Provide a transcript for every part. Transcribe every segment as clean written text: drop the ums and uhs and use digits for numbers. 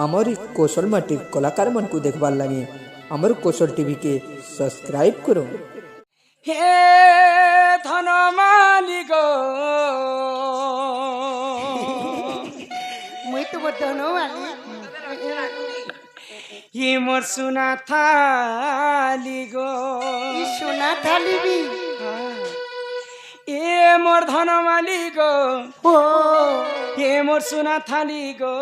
आमर कौशल माटिर कलाकार मन को देखबार लगे आमर कौशल टीवी के सब्सक्राइब करो। हे धन मालिक मुई तो धनो वाली ये मोर सुना थाली गो सोना थाली भी ए मोर धन मालिक हो ये मोर सुना थाली गो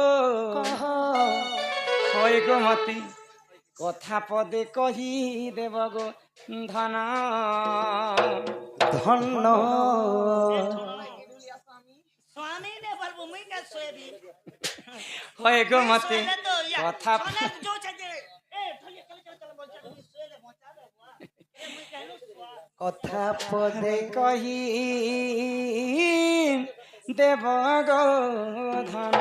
কই গো মতি কথা পদে কহি দেব গো ধন ধন্য स्वामी ने बलबो मुई का सोएबी কই গো মতি কথা जो छजे ए थली चल बोल चल सोएले पहुंचा दे बुआ ए मुई कहलो सुआ কথা পদে কহি দেব গো ধন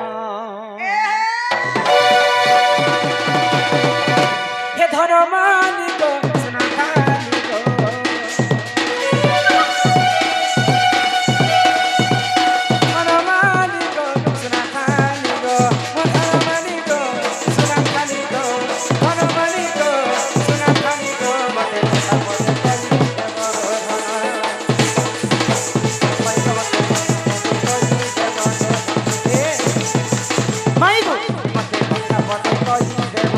হে ধন মালিক সোনা থালি গো ধন মালিক সোনা থালি গো ধন মালিক সোনা থালি গো ধন মালিক সোনা থালি গো মতে কথা বলে কলি দেব ধন মাই গো মতে কথা বলে কলি দেব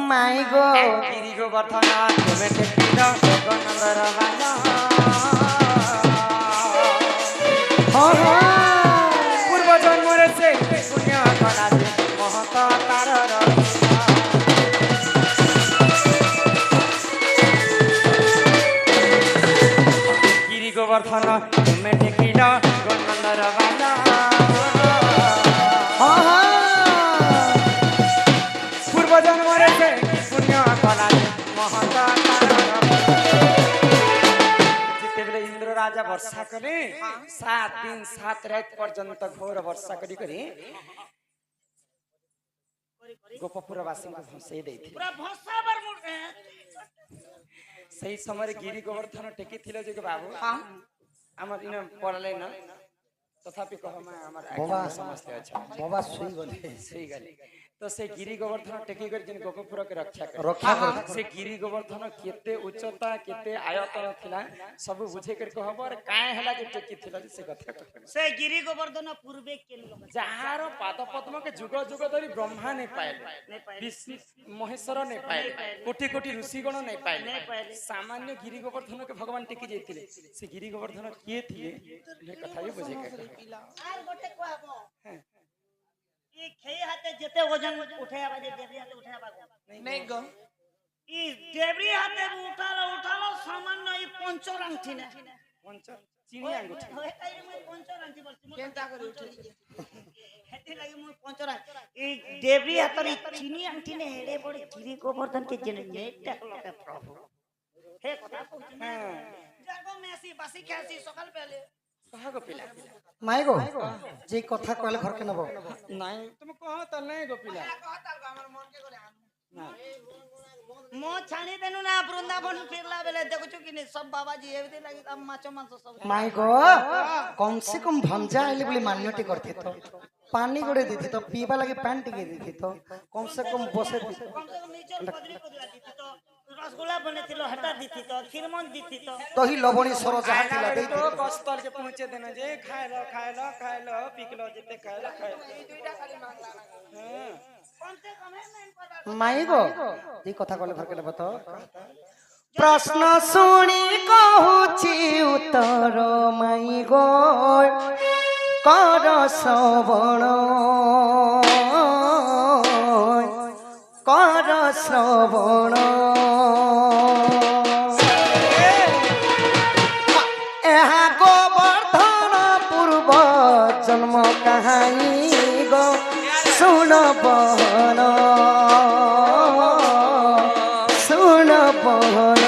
মাই গো গিরি গোবর্ধন তুমি টেকিল গণন্দর বাজ পূর্ব জন্মরে সে পুণ্য করা যে মহত তার গিরি গোবর্ধন তুমি টেকিল গণন্দর বাজ পূর্ব জন্মরে সে পুণ্য কলা মহত যেতবে ইন্দ্র রাজা বর্ষা করে 7 দিন 7 রাত পর্যন্ত ঘোর বর্ষা করি করি গোপপুরবাসী ভসেই দেইথিলে पूरा भसा बर मुड़ সেই সময় গিরি গোবর্ধন টেকিছিল যে বাবু আমার ইন পড়লে না তথাপি কহ মা আমার বাবা সমস্ত আছে বাবা শুই গলে সেই গলি তো সে গিরি গোবর্ধন টেকি করে যেন গোপপুরকে রক্ষা করে রক্ষা করে। সে গিরি গোবর্ধন কেতে উচ্চতা কেতে আয়তন থিলা सब বুঝে করে কহব আর কায় হেলা যে টেকি থিলা যে সে কথা কহ से गिरी गोवर्धन पूर्वे केन लोग যাহার পাদ পদ্মকে যুগ যুগ ধরি ব্রহ্মা নে পাইলে বিষ্ণু মহেশ্বর নে পাইলে কোটি কোটি ঋষিগণ নে পাইলে সামান্য গিরি গোবর্ধনকে ভগবান টেকি যাইতিলে সে গিরি গোবর্ধন কিয়ে থিলে এ কথা भी বুঝে করে आर गोटे कहबो হ্যাঁ ई खेई हाथे जेते वजन उठाया बाजे देवरी हाथे उठाया बागो नहीं गो ई देवरी हाथे उठालो सामान्य ई पंचर अंगठी ने पंच चिनी आंगुठी होय काई मैं पंचर अंगठी बोलती केनता करे उठे हेती लागि मैं पंचर ई देवरी हाथे चिनी अंगठी ने हेडे बड़े गिरी गोवर्धन के जने नेटा लोके प्रभु हे कथा कहू हां जागो मेसी बासी खासी सकाल पहले कहा गो पिला মাই গো যে কথা কইলে ঘর কে নেব नहीं तुम कहो त नहीं गो पिला मो छाणी देनु ना वृंदावन फिरला बेले देखछु कि सब बाबाजी एवती लागि अब माछो मांस सब মাই गो कम से कम भंजा आइले बोली मान्यटी करथि तो पानी गोड़े देथि तो पीबा लगे पानी टिके देथि तो कम से कम बसे कम से कम नीचे पदरी पदरा दीती तो रसगुल्ला बनेथिलो हटा दीती तो खीरमन दीती तो ही लवणी सर जहा थिला देथि तो कस्तल के पहुंचे देना जे खाए लो पिकलो जेते खाए लो ई दुईटा खाली मांग हां माई गो ये कथा कहले घर के बतो प्रश्न शुणी कहूची उत्तर माई गो कर श्रवण कर श्रवण ଏହା ଗୋବର୍ଦ୍ଧନ ପୂର୍ବ ଜନ୍ମ କାହାଣୀ ଗो ଶୁଣ ବହନ ଶୁଣ ବହନ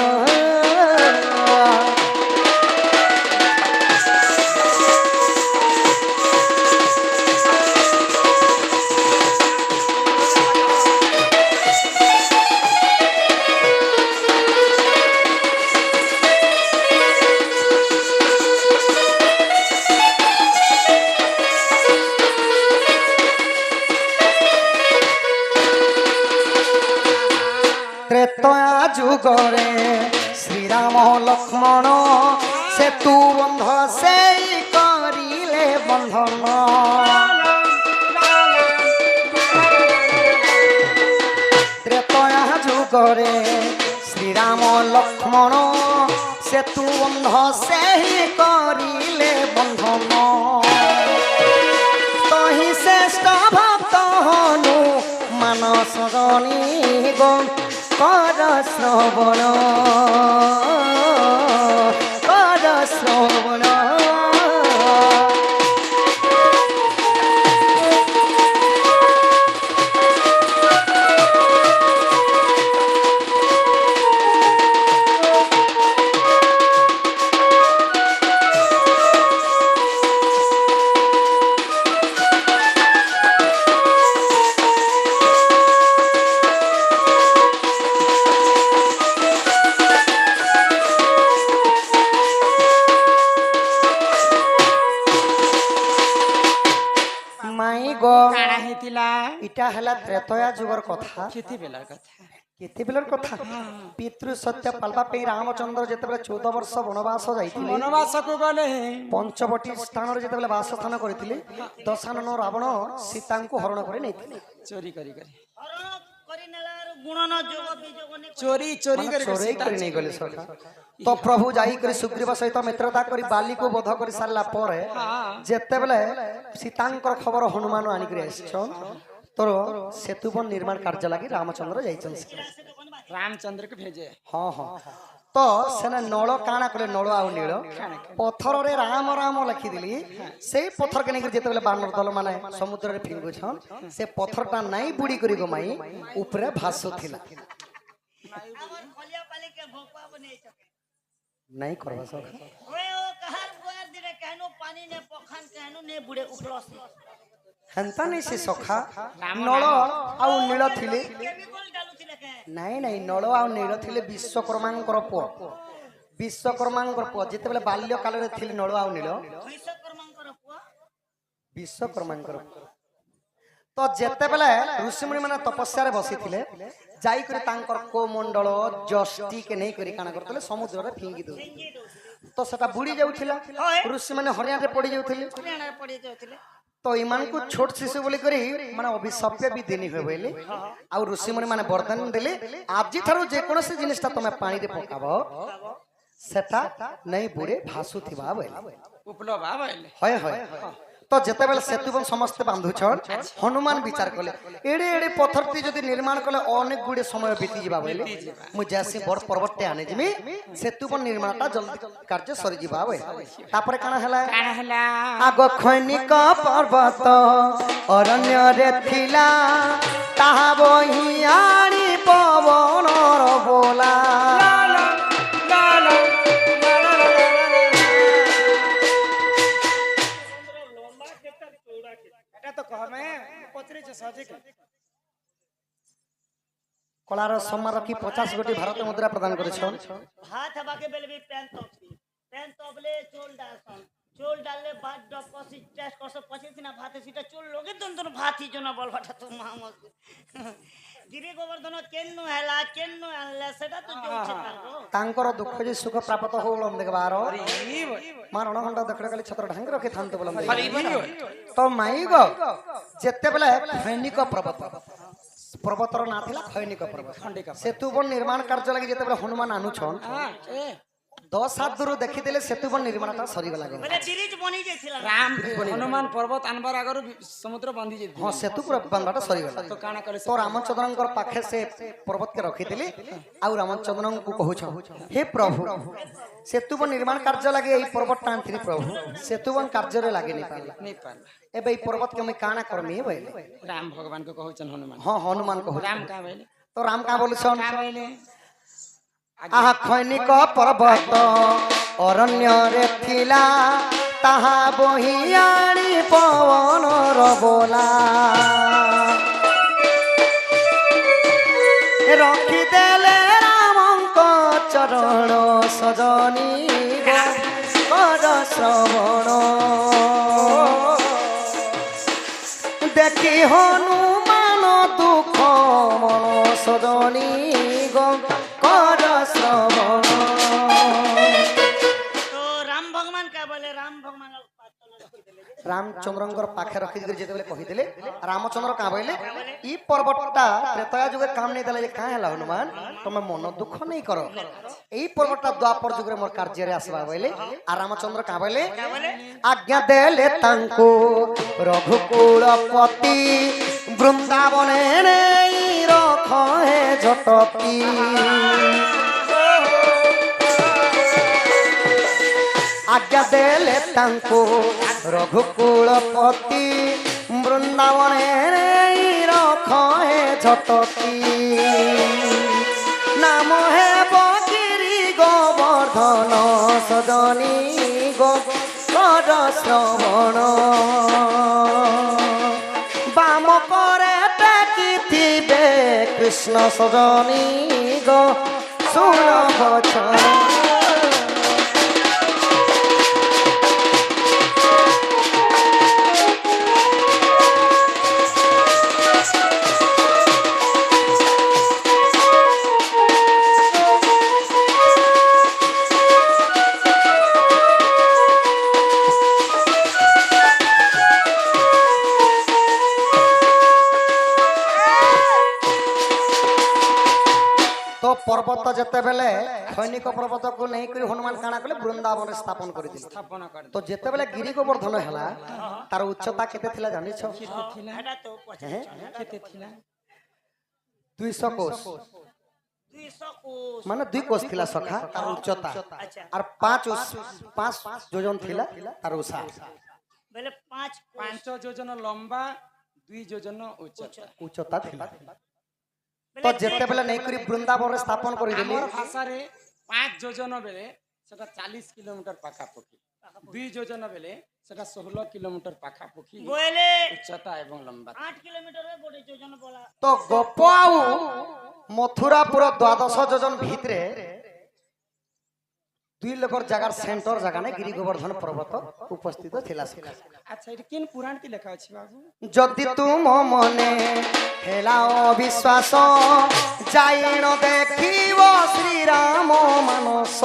ତ୍ରେତୟା ଯୁଗରେ ଶ୍ରୀରାମ ଲକ୍ଷ୍ମଣ ସେତୁ ବନ୍ଧ ସେଇ କରିଲେ ବନ୍ଧନ ତ୍ରେତୟା ଯୁଗରେ ଶ୍ରୀରାମ ଲକ୍ଷ୍ମଣ ସେତୁ ବନ୍ଧ ସେଇ କରିଲେ ବନ୍ଧନ ତହିଁ ଶ୍ରେଷ୍ଠ ଭକ୍ତ ହନୁ ମାନସ ଜନୀ ଗो कर श्रवण कर श्रवण କାଣା ହେଇଥିଲା इटा हला त्रेतया जुगर कथा କେତେ ବେଲାର କଥା केते बेलर कथा पितृ सत्य पालबा पे रामचंद्र जेतेबेले 14 वर्ष वनवास जाइथिले ବନବାସକୁ ଗଲେ पंचवटी स्थान रे जेतेबेले वास स्थान करथिले दशानन रावण सीता को हरण करे नैथिले ଚୋରି କରି କରି ହରଣ କରି ନେଲାରୁ ଗୁଣନ ଯୋଗ ବିଯୋଗ ନେ ଚୋରି ଚୋରି କରି चोरी करे नै गले सखा तो प्रभु जाई करी सुग्रीव सहित मित्रता करी बाली को वध करी सारला परे जेतेबेले सीतांकर खबर हनुमान आनी करी आछन तोर सेतुबन निर्माण कार्य लागि रामचंद्र जाइछन रामचंद्र को भेजे हाँ हाँ तो सेना नल काना कले नल आउ नील पत्थर रे राम राम लिखि दिली से पत्थर के नहीं जेते बानर दल माने समुद्र रे फिंगु छन से पत्थरटा नहीं बुड़ी करी गो माई ऊपर भासु थिला हमर खलिया पाली के भोपा बने छके नहीं करबा सक ओए ओ कहार बुआर दिरे कहनो पानी ने पखान कहनो ने बुड़े उपलस हंता नहीं से सखा नल आउ नील थिले केमिकल डालु थिले के नहीं नहीं नल आउ नील थिले विश्वकर्मांकर पुओ विश्वकर्मांकर पुओ जेते बेले बाल्य काल रे थिले नल आउ नील विश्वकर्मांकर पुआ विश्वकर्मांकर तो जेते बेले ऋषिमुनि माने तपस्या रे बसी थिले जाई करे तांकर कोमंडल जष्टि के नहीं करी काना करतले समुद्र रे फिंगी दो तो सेटा बुड़ी जाउथिला ऋषि माने हरिया रे पड़ी जाउथिले हरियाणा रे पड़ी जाउथिले तो इमान को छोट शिशु बोली करी माने अभिशाप्य भी देनी होय बोले आ ऋषि मुनि माने वरदान देले आज थारो जे कोनोसी जिनिसटा तमे पानी रे पकाबो सेटा नहीं बुड़े भासु थिबा बोले उपलब्ध आबैले होय होय तो जेते बेले सेतुबन समस्त बांधु छन हनुमान विचार कले एडे एडे पत्थरती जदी निर्माण कले अनेक गुडे समय बीती जिबा बोले मु जैसे बड़ पर्वतटे आने जिमी सेतुबन निर्माणटा जल्दी कार्य सरी जिबा बोले तापर काना हला କାଣା ହେଲା आग खैनिक पर्वत अरण्य रे थिला ताहा बही आनी पवन बोला এটা তো কমে পত্রে যে সহজে कलार सम्मान रखी 50 गोटी भारतीय मुद्रा प्रदान करेछन हाथ हवा के बेले भी पेन तबले चोल डालसन चोल डालले बाद डपसी टेस्ट करस पछी सिना भाते सीटा चोल लोगे दन भात ही जो ना बोल बाटा तो मामस गिरी गोवर्धन केन्नु हैला केन्नु हल्ला सेटा तो जो छे तारो तांकर दुख जे सुख प्राप्त होलम देखबार मारण घंटा देखड़े खाली छत्र ढांग रखे थांत बोलम तो माई गो जेते बेले खैनिक पर्वत पर्वतर ना थिला खैनिक पर्वत खंडिक सेतु बन निर्माण कार्य लगी जेते हनुमान आनुछन हाँ ए 10 हाथ दूर देखिदेले सेतु बन निर्माणटा सरी गला बोले ब्रिज बनी जाइथिला राम हनुमान पर्वत आनबार आगर समुद्र बंधी जाई हां सेतु पूरा बांधाटा सरी गला तो काना करे तो रामचंद्रनकर पाखे से पर्वत के रखिथिली आ रामचंद्रन को कहूछ हे प्रभु सेतु बन निर्माण कार्य लगे एई पर्वत टानथिनी प्रभु सेतु बन कार्य रे लागे नहीं पाल एबे ई पर्वत के मैं काना करमी भइले राम भगवान को कहउछन हनुमान हां हनुमान कहूछ राम का भइले तो राम का बोलछन का भइले आहा खैनिक पर्वत अरण्य रे थिला ताहा बहियाणी पवन रबोला रखी देले रामंक चरण सजनी कर श्रवण देखी हनुमान दुख मन सजनी कर श्रवण तो राम भगवान का बोले राम भगवान रामचंद्रंकर पाखे रखी जेते कहिदेले रामचंद्र का बोले ई पर्वतटा त्रेतया जुगे काम नहीं देले का हला हनुमान तुम मन दुख नहीं करो एई पर्वतटा द्वापर जुगे मोर कार्य रे आसबा बोले आ रामचंद्र का बोले आज्ञा देले तांको रघुकुलपति वृंदावने नहीं रखो है झटकी आज्ञा देले तांको रघुकुलपति वृंदावने रखो है झटकी नाम है बगिरी गोवर्धन सजनी गो कर श्रवण बाम करे टेकिथिबे कृष्ण सजनी गो सुन बचन पर्वत जेते बेले खैनिक पर्वत को नहीं करी हनुमान काना कले वृंदावन स्थापन कर दिले स्थापना कर तो जेते बेले गिरी गोवर्धन हला तार उच्चता केते थिला जानि छ एटा तो केते थिला 200 कोस 200 कोस माने 2 कोस थिला सखा तार उच्चता और 5 योजन थिला तार उसा बोले 5 योजन लंबा 2 योजन उच्चता थिला तो जेते बेले नहीं करी वृंदावन स्थापन करी देली हमर भाषा रे 5 योजन बेले सेटा 40 किलोमीटर पाखा पोखी 2 योजन बेले सेटा 16 किलोमीटर पाखा पोखी बोले उच्चता एवं लंबा 8 किलोमीटर रे बड़े योजन बोला तो गोपाऊ मथुरापुर 12 योजन भितरे 2 लोकर जगार सेंटर जगह ने गिरी गोवर्धन पर्वत उपस्थित थिला सखा अच्छा इट केन पुराण की लेखा अछि बाबू जदि तुम मने हेलाओ विश्वास जाइन देखिव श्री राम मानस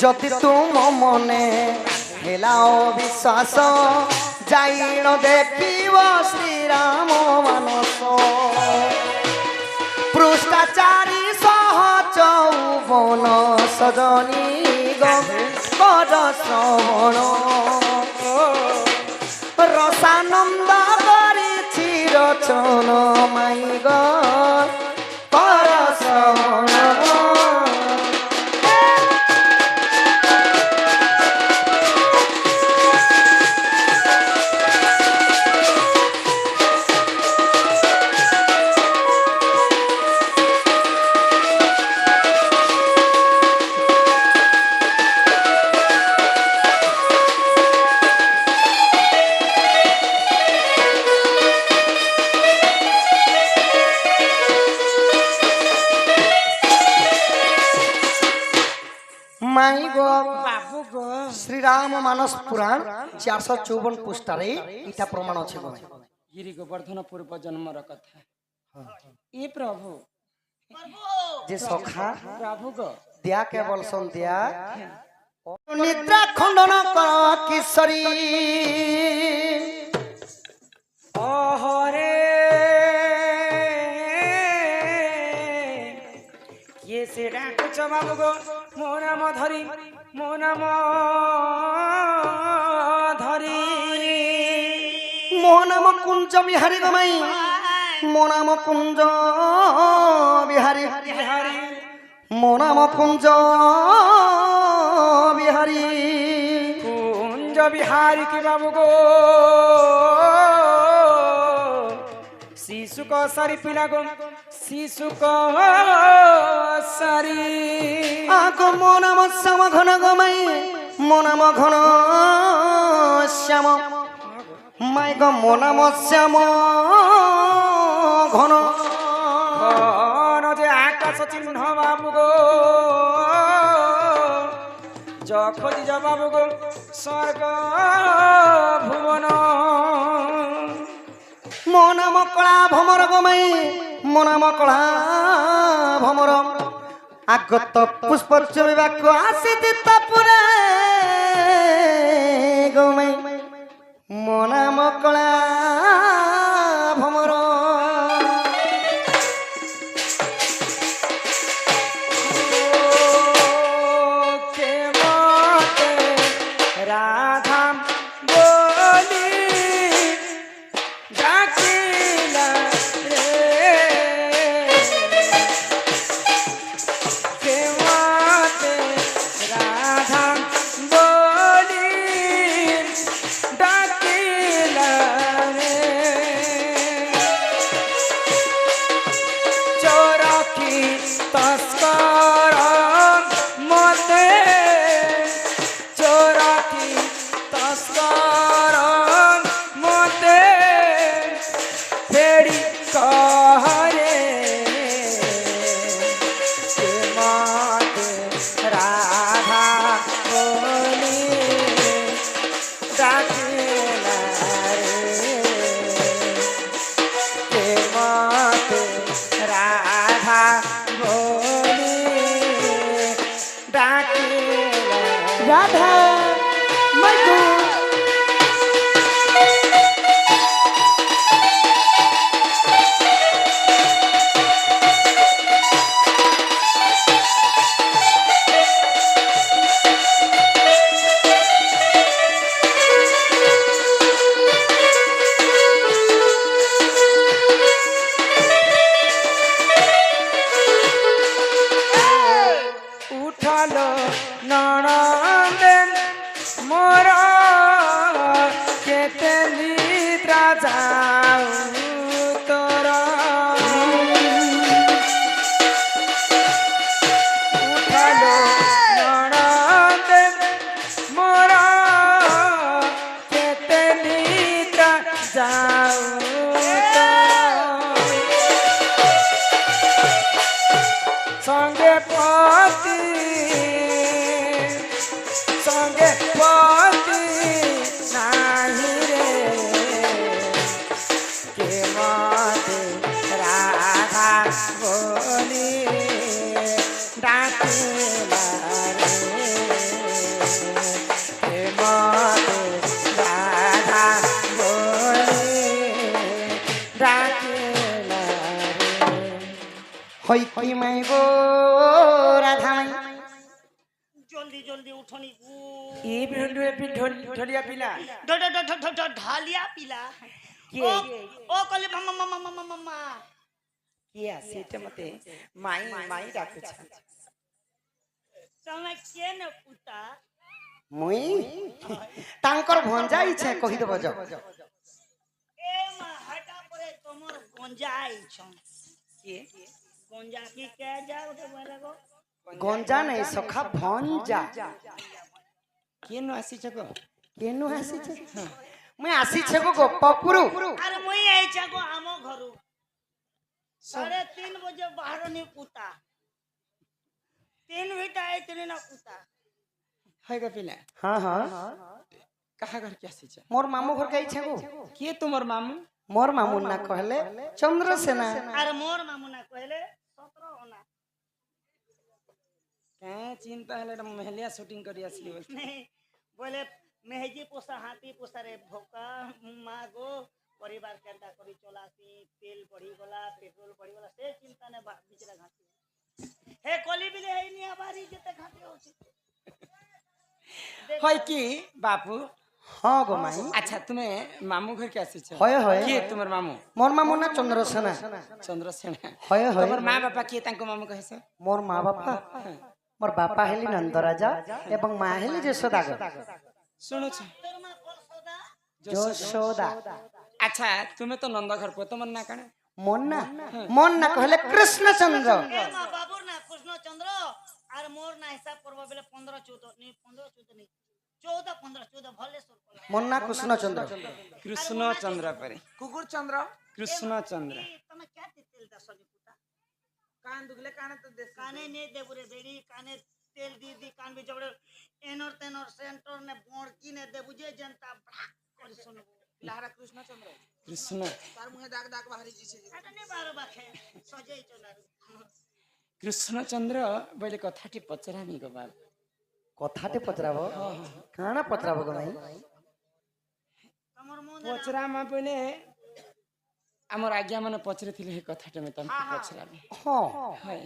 जदि तुम मने हेलाओ विश्वास जाइन देखिव श्री राम मानस पृष्ठाचारी सह चौवन सजनी कर श्रवण रसानंद करी रचन माई कर श्रवण बाबू गो श्री राम मानस पुराण 454 पृष्ठारे इटा प्रमाण अछि गिरी गोवर्धन पूर्व जन्म र कथा ए प्रभु जे सखा प्रभु गो दिया केवल संध्या निद्रा खंडन कर किशोरी କିଏ ସେ ଡାକୁଛ ବାବୁ ଗୋ ମୋ ନାମ ଧରି ମୋ ନାମ ଧରି ମୋ ନାମ କୁଞ୍ଜ ବିହାରୀ ଗମାଇ ମୋ ନାମ କୁଞ୍ଜ ବିହାରୀ ବିହାରୀ ମୋ ନାମ କୁଞ୍ଜ ବିହାରୀ কুঞ্জ বিহারী কি বাবু গো শিশু কসারি পিলা গো শিশু কসারি আগ মো নাম শ্যাম ঘন গমাই মো নাম ঘন শ্যাম মাই গ মো নাম শ্যাম ঘন ঘন যে আকাশ চিহ্ন বাবু গো যখজি যা বাবু গো স্বর্গ ভুবন মো নাম কলা ভমর গমাই মো নাম কলা ভমর আগত পুষ্প চুমিবাকু আসিতি তপুরে গমাই মো নাম কলা ভমর কে মতে রাধা বলি ডাকিলা রে কে মতে রাধা বলি ডাকিলা রে চোরকি তস্কর মতে চোরকি তস্কর মতে ফেরি কহরে কে মতে রাধা বলি ডাকিলা রে কে মতে রাধা বলি ডাকিলা রাধা মাইকু উঠালো ননদেন মোর কেতে নিদ্রা যাও তোর উঠালো ননদেন মোর কেতে নিদ্রা যাও তোর সঙ্গে পতি নাহি রে কে মতে রাধা বলি ডাকিলা রে কে মতে রাধা বলি ডাকিলা রে হই কই মাই গো রাধা মাই জলদি জলদি উঠনি ই ঢলিয়া পিলা ঢালিয়া পিলা কে? ও কলে মামা মামা মামা মামা কি আছে এটা মতে মাই মাই ডাকুছে তুমি কেন পুতা মুই তাঙ্কর ভঞ্জা ইছে কহি দেব যাও এ মা হটা পরে তোমার গঞ্জা আইছ কে গঞ্জা কি কে যাও তো বলে গো গঞ্জা নাই সখা ভঞ্জা কেন আসিছ গো কেনু আসিছে মুই আসিছে গো গোপপুরু আরে মুই আইছ গো আম ঘরু 3:30 বজে বাহারনি পুতা 3 ভিটা আইতনি না পুতা হয় গো পিলা হ্যাঁ হ্যাঁ কাহা ঘর কে আসিছ মোর মামু ঘর গাইছে গো কে তোমার মামু মোর মামু না কহলে চন্দ্রসেনা আরে মোর মামু না কইলে 17 না কে চিন্তা হলে মেহলিয়া শুটিং করি আসলি বল বলে মেহেজি পোষা হাতি পোষা রে ভোকা মা গো পরিবার কেনটা করি চলাসি তেল পড়ি গলা পেট্রোল পড়ি গলা সে চিন্তা নে বিচরা ঘাসি হে ଭାବିଲେ ହେଇନି ଆବାରି ଯେତେ ଖାଦ୍ୟ ଅଛି হয় কি বাপু ହଁ গো ମାଇ আচ্ছা তুমি মামু ঘর কে আসিছ হয়ে হয়ে কিଏ তোমার মামু মোর মামু না চন্দ্রসেনা চন্দ্রসেনা হয়ে হয়ে তোমার মা বাপা কিଏ ତାଙ୍କ ମାମୁ কহেছ মোর মা বাপা মোর বাপা হেলি নন্দরাজা এবং মা হেলি যশোদা গো শুনুছ তোর মা কোন সদা যশোদা আচ্ছা তুমি তো নন্দ ঘর পো তোমার না কানে মোর না কহলে কৃষ্ণচন্দ্র এ মা বাবুর না কৃষ্ণচন্দ্র আর মোর না হিসাব করবো বলে 15 14 নেই 15 14 নেই 14 15 14 ভলে সুর কলা মোর না কৃষ্ণচন্দ্র কৃষ্ণচন্দ্র পরে কুকুর চন্দ্র কৃষ্ণচন্দ্র তুমি क्या तेल दसनी पुता कान दुगले कान तो देख काने ने देबुरे बेड़ी काने तेल दी दी कान भी जबड़े एनर तेनर सेंटर ने बोर की ने देबु जे जनता कर सुनो लारा कृष्णचंद्र কৃষ্ণ तार मुहे दाग दाग बाहरी जिसे এটা নে বারো বাখে সজাই চলারু কৃষ্ণচন্দ্র বলে কথাটি পচরানি গো বাপ কথাতে পচরাব কানা পচরাব গো মাই तमर मुंह পচরা মা বলে আমার আজ্ঞা মানে পচরে ଥିଲେ এই কথাটা আমি তোমাকে পচরাবি হ্যাঁ হয়